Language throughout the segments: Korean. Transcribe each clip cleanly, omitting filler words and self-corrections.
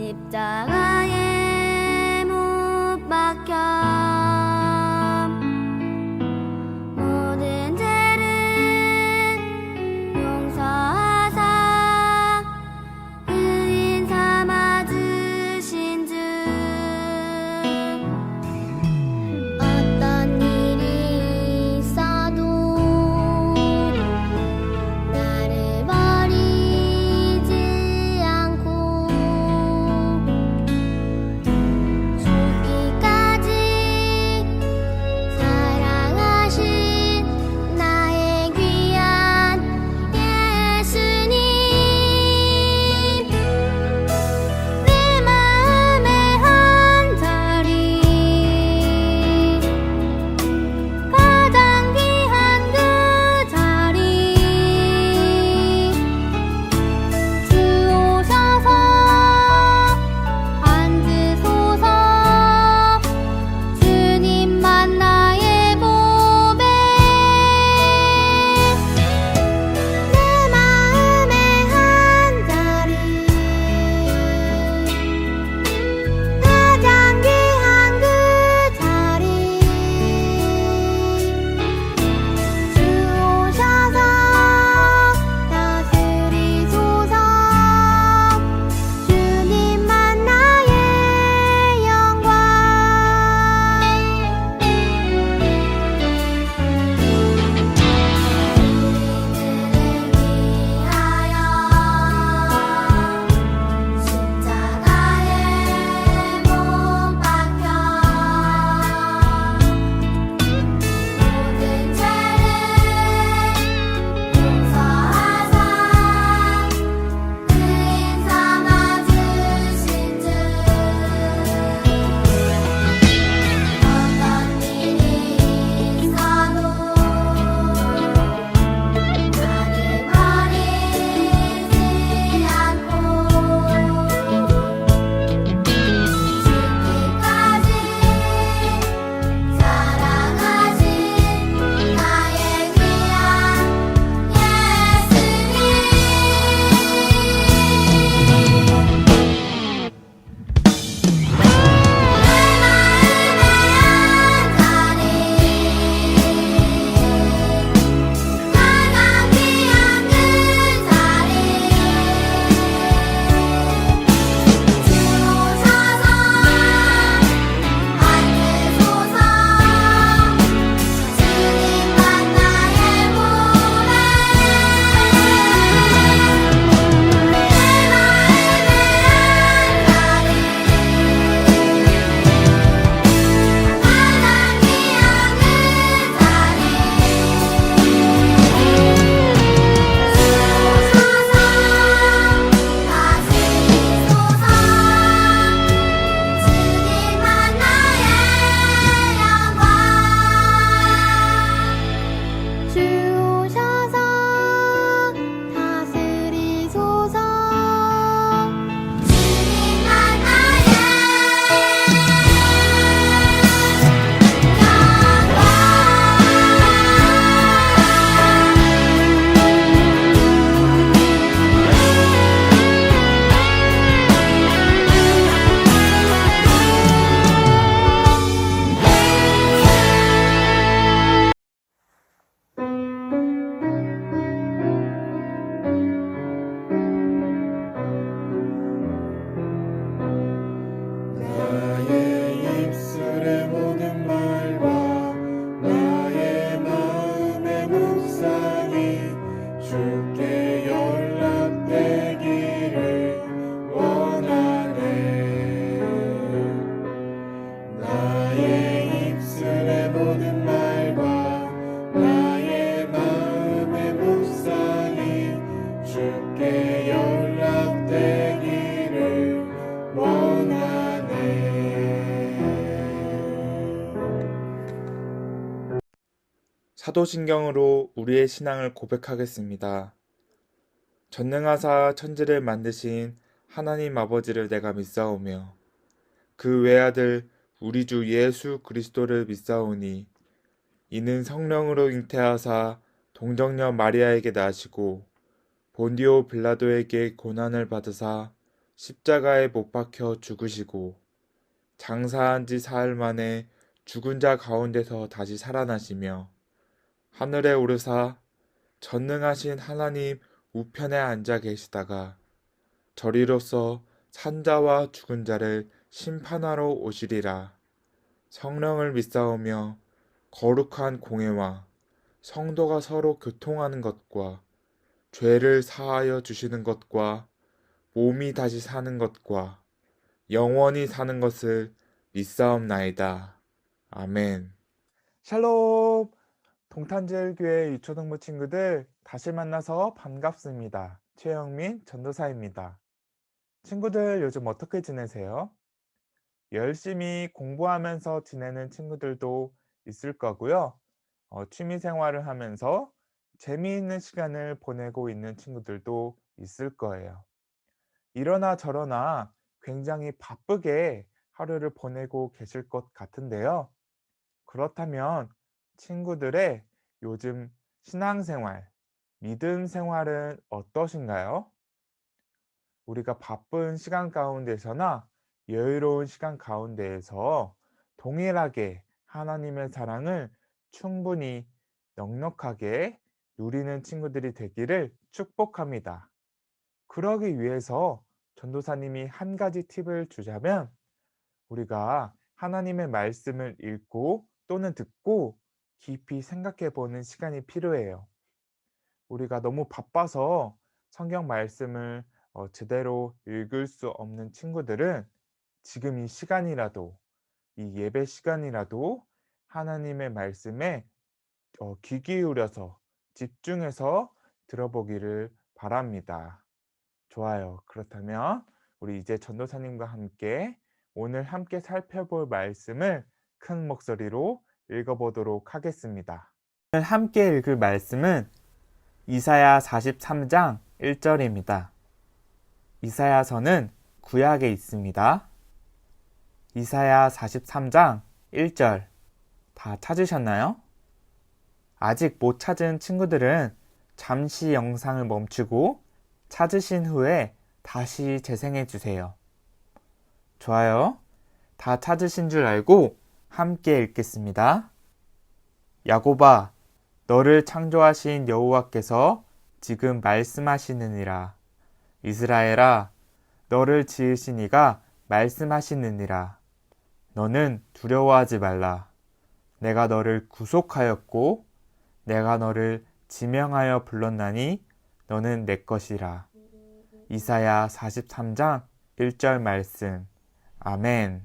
십자가에 못 박혀 모든 죄를 용서하사 의인 삼아 주신 주 어떤 일이 있어도 나를 버리지 않고 죽기까지 사랑하신 나의 귀한 예수님 내 마음의 한자리 가장 귀한 그 자리 주 오셔서 앉으소서 주님만 나의 보배 내 마음의 한자리 가장 귀한 그 자리 주 오셔서 다스리소서 주님만 나의 영광 십자가에 못 박혀 모든 죄를 용서하사 의인 삼아 주신 주 어떤 일이 있어도 나를 버리지 않고 죽기까지 사랑하신 나의 귀한 예수님 내 주 오셔서 다스리소서 주님만 나의 나의 입술의 모든 말과 나의 마음의 묵상이 주께 연락되기를 원하네. 나의 입술의 모든 말과 나의 마음의 묵상이 주께 연락되기를 원하네. 사도신경으로 우리의 신앙을 고백하겠습니다. 전능하사 천지를 만드신 하나님 아버지를 내가 믿사오며 그 외아들 우리 주 예수 그리스도를 믿사오니 이는 성령으로 잉태하사 동정녀 마리아에게 나시고 본디오 빌라도에게 고난을 받으사 십자가에 못 박혀 죽으시고 장사한 지 사흘 만에 죽은 자 가운데서 다시 살아나시며 하늘에 오르사 전능하신 하나님 우편에 앉아 계시다가 저리로서 산자와 죽은 자를 심판하러 오시리라. 성령을 믿사오며 거룩한 공회와 성도가 서로 교통하는 것과 죄를 사하여 주시는 것과 몸이 다시 사는 것과 영원히 사는 것을 믿사옵나이다. 아멘. 샬롬! 동탄제일교회 유초등부 친구들 다시 만나서 반갑습니다. 최영민 전도사입니다. 친구들 요즘 어떻게 지내세요? 열심히 공부하면서 지내는 친구들도 있을 거고요. 취미 생활을 하면서 재미있는 시간을 보내고 있는 친구들도 있을 거예요. 이러나 저러나 굉장히 바쁘게 하루를 보내고 계실 것 같은데요. 그렇다면 친구들의 요즘 신앙생활, 믿음 생활은 어떠신가요? 우리가 바쁜 시간 가운데서나 여유로운 시간 가운데에서 동일하게 하나님의 사랑을 충분히 넉넉하게 누리는 친구들이 되기를 축복합니다. 그러기 위해서 전도사님이 한 가지 팁을 주자면 우리가 하나님의 말씀을 읽고 또는 듣고 깊이 생각해 보는 시간이 필요해요. 우리가 너무 바빠서 성경 말씀을 제대로 읽을 수 없는 친구들은 지금 이 시간이라도, 이 예배 시간이라도 하나님의 말씀에 귀 기울여서 집중해서 들어보기를 바랍니다. 좋아요. 그렇다면 우리 이제 전도사님과 함께 오늘 함께 살펴볼 말씀을 큰 목소리로 읽어보도록 하겠습니다. 오늘 함께 읽을 말씀은 이사야 43장 1절입니다. 이사야서는 구약에 있습니다. 이사야 43장 1절 다 찾으셨나요? 아직 못 찾은 친구들은 잠시 영상을 멈추고 찾으신 후에 다시 재생해 주세요. 좋아요. 다 찾으신 줄 알고 함께 읽겠습니다. 야곱아, 너를 창조하신 여호와께서 지금 말씀하시느니라. 이스라엘아, 너를 지으신 이가 말씀하시느니라. 너는 두려워하지 말라. 내가 너를 구속하였고 내가 너를 지명하여 불렀나니 너는 내 것이라. 이사야 43장 1절 말씀. 아멘.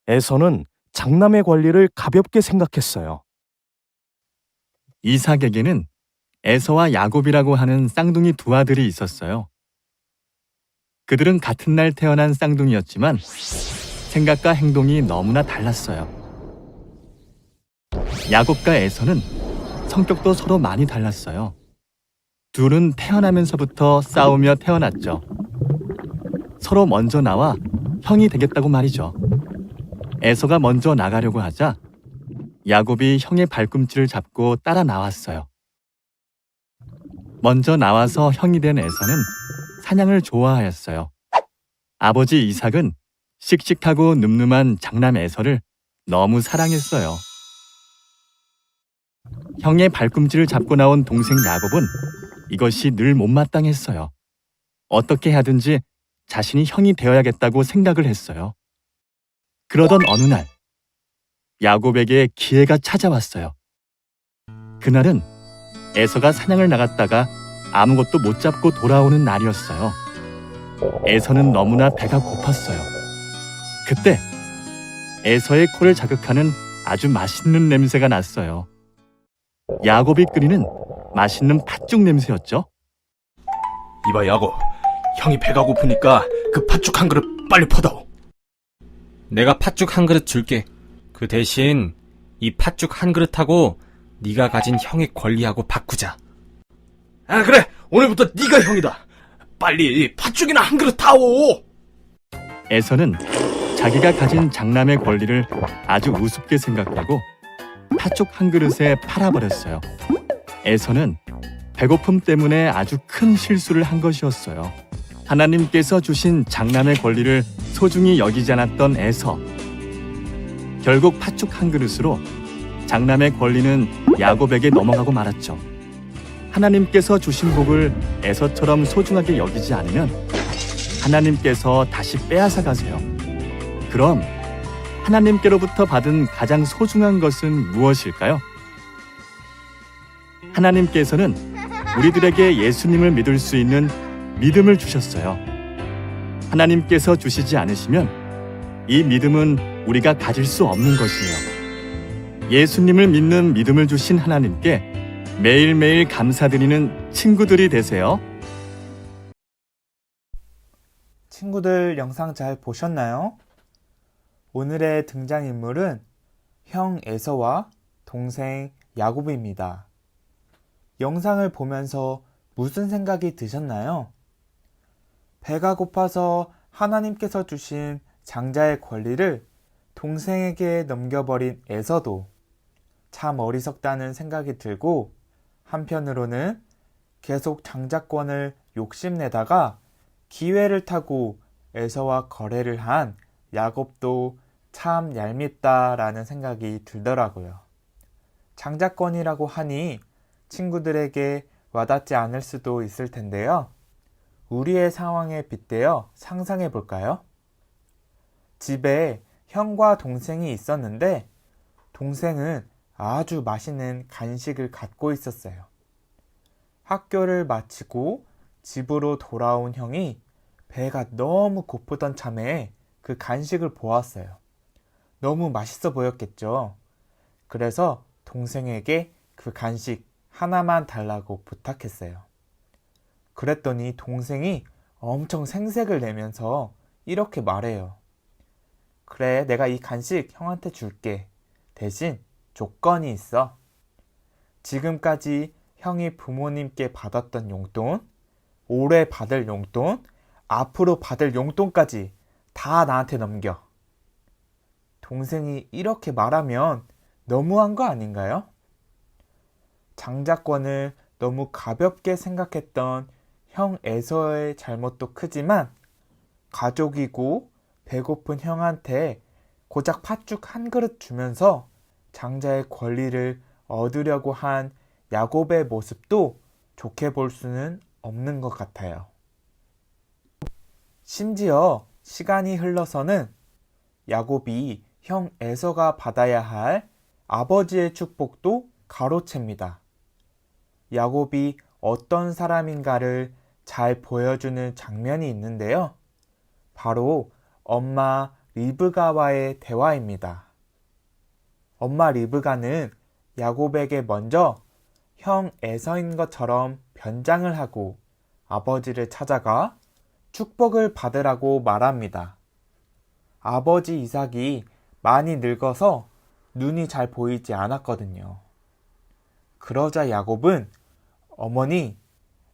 에서는 장남의 권리를 가볍게 생각했어요. 이삭에게는 에서와 야곱이라고 하는 쌍둥이 두 아들이 있었어요. 그들은 같은 날 태어난 쌍둥이였지만 생각과 행동이 너무나 달랐어요. 야곱과 에서는 성격도 서로 많이 달랐어요. 둘은 태어나면서부터 싸우며 태어났죠. 서로 먼저 나와 형이 되겠다고 말이죠. 에서가 먼저 나가려고 하자 야곱이 형의 발꿈치를 잡고 따라 나왔어요. 먼저 나와서 형이 된 에서는 사냥을 좋아하였어요. 아버지 이삭은 씩씩하고 늠름한 장남 에서를 너무 사랑했어요. 형의 발꿈치를 잡고 나온 동생 야곱은 이것이 늘 못마땅했어요. 어떻게 하든지 자신이 형이 되어야겠다고 생각을 했어요. 그러던 어느 날 야곱에게 기회가 찾아왔어요. 그날은 에서가 사냥을 나갔다가 아무것도 못 잡고 돌아오는 날이었어요. 에서는 너무나 배가 고팠어요. 그때 에서의 코를 자극하는 아주 맛있는 냄새가 났어요. 야곱이 끓이는 맛있는 팥죽 냄새였죠. 이봐 야곱, 형이 배가 고프니까 그 팥죽 한 그릇 빨리 퍼다오. 내가 팥죽 한 그릇 줄게. 그 대신 이 팥죽 한 그릇하고 네가 가진 형의 권리하고 바꾸자. 아 그래, 오늘부터 네가 형이다. 빨리 팥죽이나 한 그릇 타오. 에서는 자기가 가진 장남의 권리를 아주 우습게 생각하고 팥죽 한 그릇에 팔아버렸어요. 에서는 배고픔 때문에 아주 큰 실수를 한 것이었어요. 하나님께서 주신 장남의 권리를 소중히 여기지 않았던 에서. 결국 팥죽 한 그릇으로 장남의 권리는 야곱에게 넘어가고 말았죠. 하나님께서 주신 복을 에서처럼 소중하게 여기지 않으면 하나님께서 다시 빼앗아 가세요. 그럼 하나님께로부터 받은 가장 소중한 것은 무엇일까요? 하나님께서는 우리들에게 예수님을 믿을 수 있는 믿음을 주셨어요. 하나님께서 주시지 않으시면 이 믿음은 우리가 가질 수 없는 것이에요. 예수님을 믿는 믿음을 주신 하나님께 매일매일 감사드리는 친구들이 되세요. 친구들 영상 잘 보셨나요? 오늘의 등장인물은 형 에서와 동생 야곱입니다. 영상을 보면서 무슨 생각이 드셨나요? 배가 고파서 하나님께서 주신 장자의 권리를 동생에게 넘겨버린 에서도 참 어리석다는 생각이 들고, 한편으로는 계속 장자권을 욕심내다가 기회를 타고 에서와 거래를 한 야곱도 참 얄밉다라는 생각이 들더라고요. 장자권이라고 하니 친구들에게 와닿지 않을 수도 있을 텐데요. 우리의 상황에 빗대어 상상해 볼까요? 집에 형과 동생이 있었는데 동생은 아주 맛있는 간식을 갖고 있었어요. 학교를 마치고 집으로 돌아온 형이 배가 너무 고프던 참에 그 간식을 보았어요. 너무 맛있어 보였겠죠. 그래서 동생에게 그 간식 하나만 달라고 부탁했어요. 그랬더니 동생이 엄청 생색을 내면서 이렇게 말해요. 그래, 내가 이 간식 형한테 줄게. 대신 조건이 있어. 지금까지 형이 부모님께 받았던 용돈, 올해 받을 용돈, 앞으로 받을 용돈까지 다 나한테 넘겨. 동생이 이렇게 말하면 너무한 거 아닌가요? 장자권을 너무 가볍게 생각했던 형 에서의 잘못도 크지만, 가족이고 배고픈 형한테 고작 팥죽 한 그릇 주면서 장자의 권리를 얻으려고 한 야곱의 모습도 좋게 볼 수는 없는 것 같아요. 심지어 시간이 흘러서는 야곱이 형 에서가 받아야 할 아버지의 축복도 가로챕니다. 야곱이 어떤 사람인가를 잘 보여주는 장면이 있는데요. 바로 엄마 리브가와의 대화입니다. 엄마 리브가는 야곱에게 먼저 형 에서인 것처럼 변장을 하고 아버지를 찾아가 축복을 받으라고 말합니다. 아버지 이삭이 많이 늙어서 눈이 잘 보이지 않았거든요. 그러자 야곱은 어머니,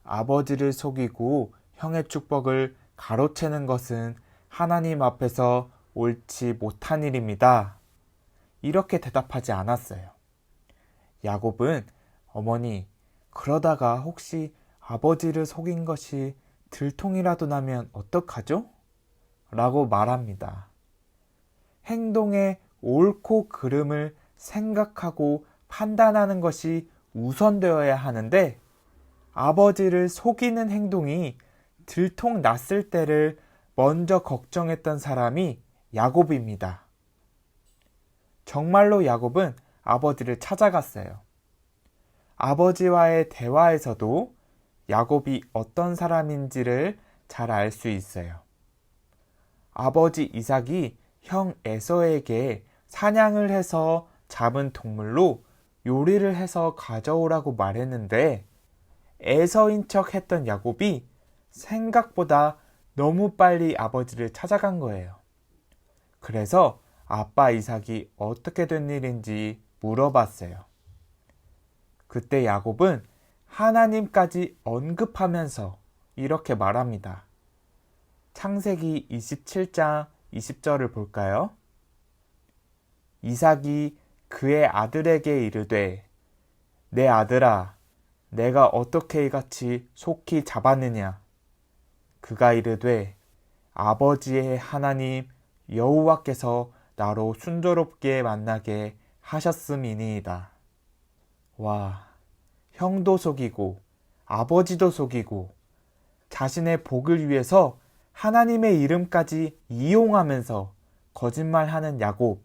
아버지를 속이고 형의 축복을 가로채는 것은 하나님 앞에서 옳지 못한 일입니다. 이렇게 대답하지 않았어요. 야곱은 어머니, 그러다가 혹시 아버지를 속인 것이 들통이라도 나면 어떡하죠? 라고 말합니다. 행동의 옳고 그름을 생각하고 판단하는 것이 우선되어야 하는데, 아버지를 속이는 행동이 들통 났을 때를 먼저 걱정했던 사람이 야곱입니다. 정말로 야곱은 아버지를 찾아갔어요. 아버지와의 대화에서도 야곱이 어떤 사람인지를 잘 알 수 있어요. 아버지 이삭이 형 에서에게 사냥을 해서 잡은 동물로 요리를 해서 가져오라고 말했는데, 에서인 척 했던 야곱이 생각보다 너무 빨리 아버지를 찾아간 거예요. 그래서 아빠 이삭이 어떻게 된 일인지 물어봤어요. 그때 야곱은 하나님까지 언급하면서 이렇게 말합니다. 창세기 27장 20절을 볼까요? 이삭이 그의 아들에게 이르되, 내 아들아, 내가 어떻게 이같이 속히 잡았느냐? 그가 이르되 아버지의 하나님 여호와께서 나로 순조롭게 만나게 하셨음이니이다. 와, 형도 속이고 아버지도 속이고 자신의 복을 위해서 하나님의 이름까지 이용하면서 거짓말하는 야곱.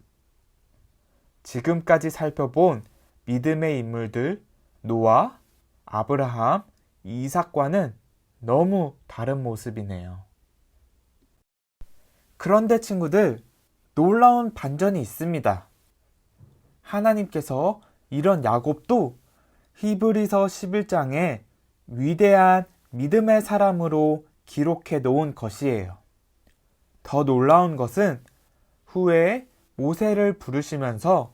지금까지 살펴본 믿음의 인물들 노아, 아브라함, 이삭과는 너무 다른 모습이네요. 그런데 친구들, 놀라운 반전이 있습니다. 하나님께서 이런 야곱도 히브리서 11장에 위대한 믿음의 사람으로 기록해 놓은 것이에요. 더 놀라운 것은 후에 모세를 부르시면서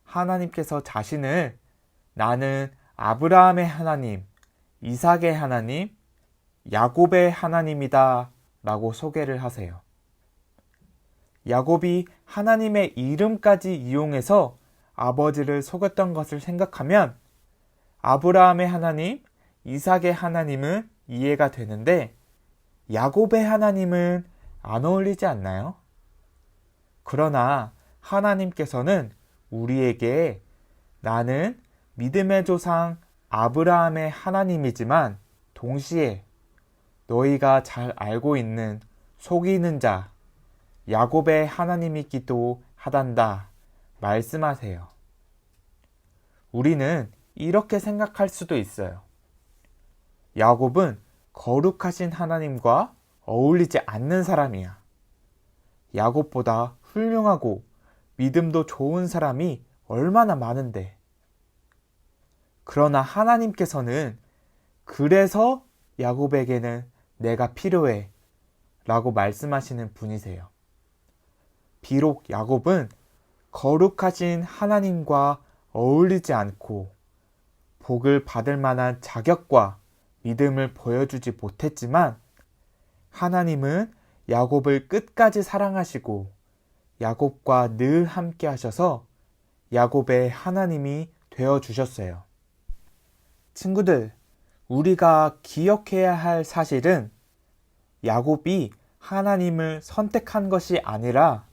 하나님께서 자신을 나는 아브라함의 하나님, 이삭의 하나님, 야곱의 하나님이다 라고 소개를 하세요. 야곱이 하나님의 이름까지 이용해서 아버지를 속였던 것을 생각하면 아브라함의 하나님, 이삭의 하나님은 이해가 되는데 야곱의 하나님은 안 어울리지 않나요? 그러나 하나님께서는 우리에게 나는 믿음의 조상 아브라함의 하나님이지만 동시에 너희가 잘 알고 있는 속이는 자 야곱의 하나님이기도 하단다 말씀하세요. 우리는 이렇게 생각할 수도 있어요. 야곱은 거룩하신 하나님과 어울리지 않는 사람이야. 야곱보다 훌륭하고 믿음도 좋은 사람이 얼마나 많은데. 그러나 하나님께서는 그래서 야곱에게는 내가 필요해 라고 말씀하시는 분이세요. 비록 야곱은 거룩하신 하나님과 어울리지 않고 복을 받을 만한 자격과 믿음을 보여주지 못했지만 하나님은 야곱을 끝까지 사랑하시고 야곱과 늘 함께 하셔서 야곱의 하나님이 되어주셨어요. 친구들, 우리가 기억해야 할 사실은 야곱이 하나님을 선택한 것이 아니라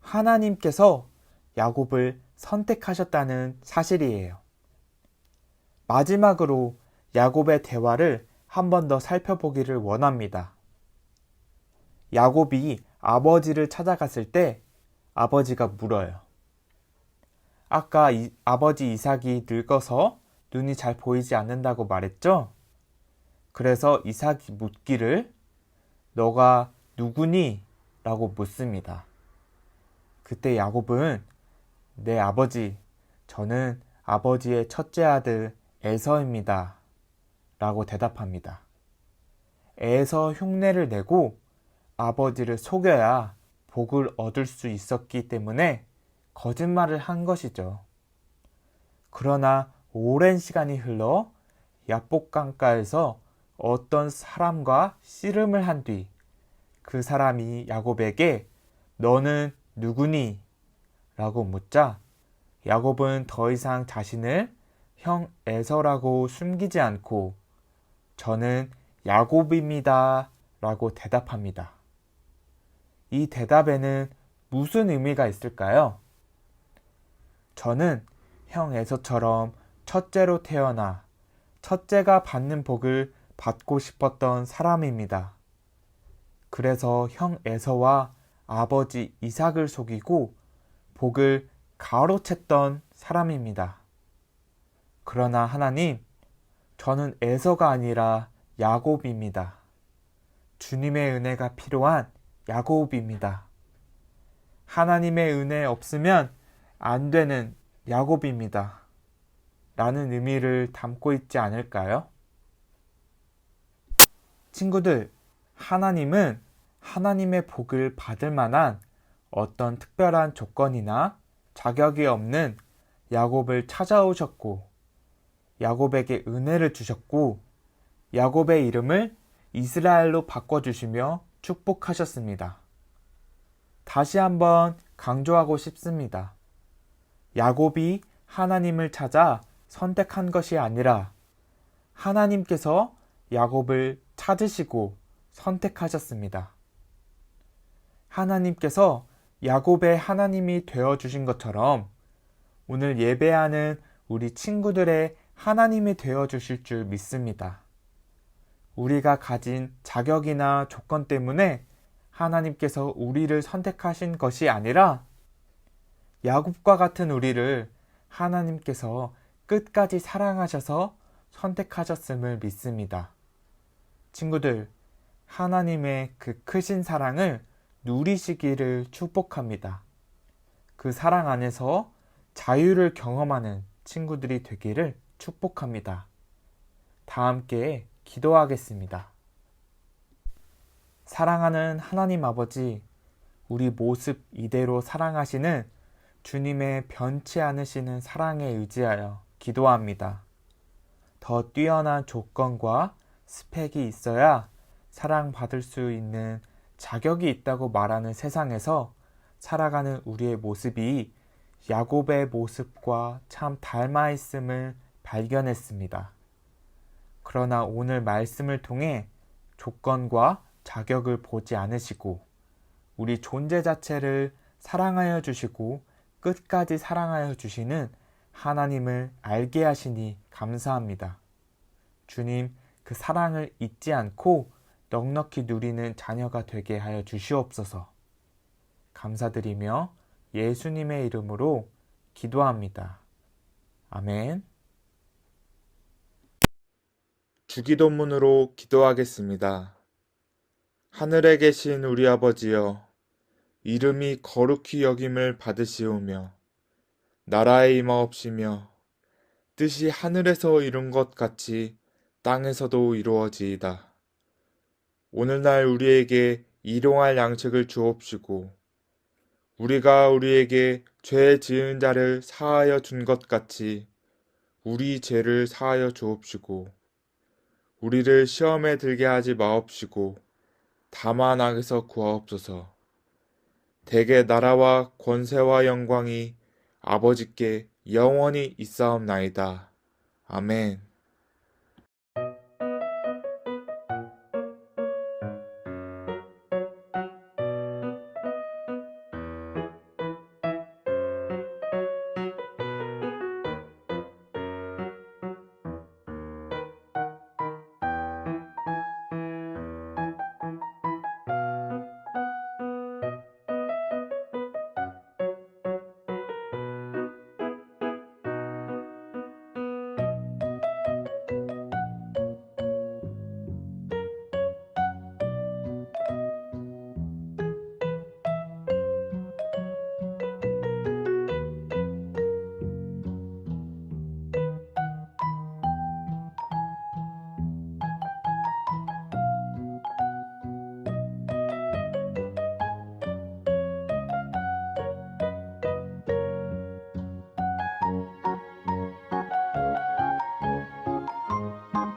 하나님께서 야곱을 선택하셨다는 사실이에요. 마지막으로 야곱의 대화를 한 번 더 살펴보기를 원합니다. 야곱이 아버지를 찾아갔을 때 아버지가 물어요. 아까 아버지 이삭이 늙어서 눈이 잘 보이지 않는다고 말했죠? 그래서 이삭이 묻기를 너가 누구니? 라고 묻습니다. 그때 야곱은 네 아버지, 저는 아버지의 첫째 아들 에서입니다. 라고 대답합니다. 에서 흉내를 내고 아버지를 속여야 복을 얻을 수 있었기 때문에 거짓말을 한 것이죠. 그러나 오랜 시간이 흘러 야복강가에서 어떤 사람과 씨름을 한 뒤 그 사람이 야곱에게 너는 누구니? 라고 묻자 야곱은 더 이상 자신을 형 에서라고 숨기지 않고 저는 야곱입니다. 라고 대답합니다. 이 대답에는 무슨 의미가 있을까요? 저는 형 에서처럼 첫째로 태어나 첫째가 받는 복을 받고 싶었던 사람입니다. 그래서 형 에서와 아버지 이삭을 속이고 복을 가로챘던 사람입니다. 그러나 하나님, 저는 에서가 아니라 야곱입니다. 주님의 은혜가 필요한 야곱입니다. 하나님의 은혜 없으면 안 되는 야곱입니다. 라는 의미를 담고 있지 않을까요? 친구들, 하나님은 하나님의 복을 받을 만한 어떤 특별한 조건이나 자격이 없는 야곱을 찾아오셨고 야곱에게 은혜를 주셨고 야곱의 이름을 이스라엘로 바꿔주시며 축복하셨습니다. 다시 한번 강조하고 싶습니다. 야곱이 하나님을 찾아 선택한 것이 아니라 하나님께서 야곱을 찾으시고 선택하셨습니다. 하나님께서 야곱의 하나님이 되어주신 것처럼 오늘 예배하는 우리 친구들의 하나님이 되어주실 줄 믿습니다. 우리가 가진 자격이나 조건 때문에 하나님께서 우리를 선택하신 것이 아니라 야곱과 같은 우리를 하나님께서 끝까지 사랑하셔서 선택하셨음을 믿습니다. 친구들, 하나님의 그 크신 사랑을 누리시기를 축복합니다. 그 사랑 안에서 자유를 경험하는 친구들이 되기를 축복합니다. 다 함께 기도하겠습니다. 사랑하는 하나님 아버지, 우리 모습 이대로 사랑하시는 주님의 변치 않으시는 사랑에 의지하여 기도합니다. 더 뛰어난 조건과 스펙이 있어야 사랑받을 수 있는 자격이 있다고 말하는 세상에서 살아가는 우리의 모습이 야곱의 모습과 참 닮아 있음을 발견했습니다. 그러나 오늘 말씀을 통해 조건과 자격을 보지 않으시고 우리 존재 자체를 사랑하여 주시고 끝까지 사랑하여 주시는 하나님을 알게 하시니 감사합니다. 주님, 그 사랑을 잊지 않고 넉넉히 누리는 자녀가 되게 하여 주시옵소서. 감사드리며 예수님의 이름으로 기도합니다. 아멘. 주기도문으로 기도하겠습니다. 하늘에 계신 우리 아버지여, 이름이 거룩히 여김을 받으시오며 나라에 임하옵시며 뜻이 하늘에서 이룬 것 같이 땅에서도 이루어지이다. 오늘날 우리에게 일용할 양식을 주옵시고 우리가 우리에게 죄 지은 자를 사하여 준 것 같이 우리 죄를 사하여 주옵시고 우리를 시험에 들게 하지 마옵시고 다만 악에서 구하옵소서. 대개 나라와 권세와 영광이 아버지께 영원히 있사옵나이다. 아멘.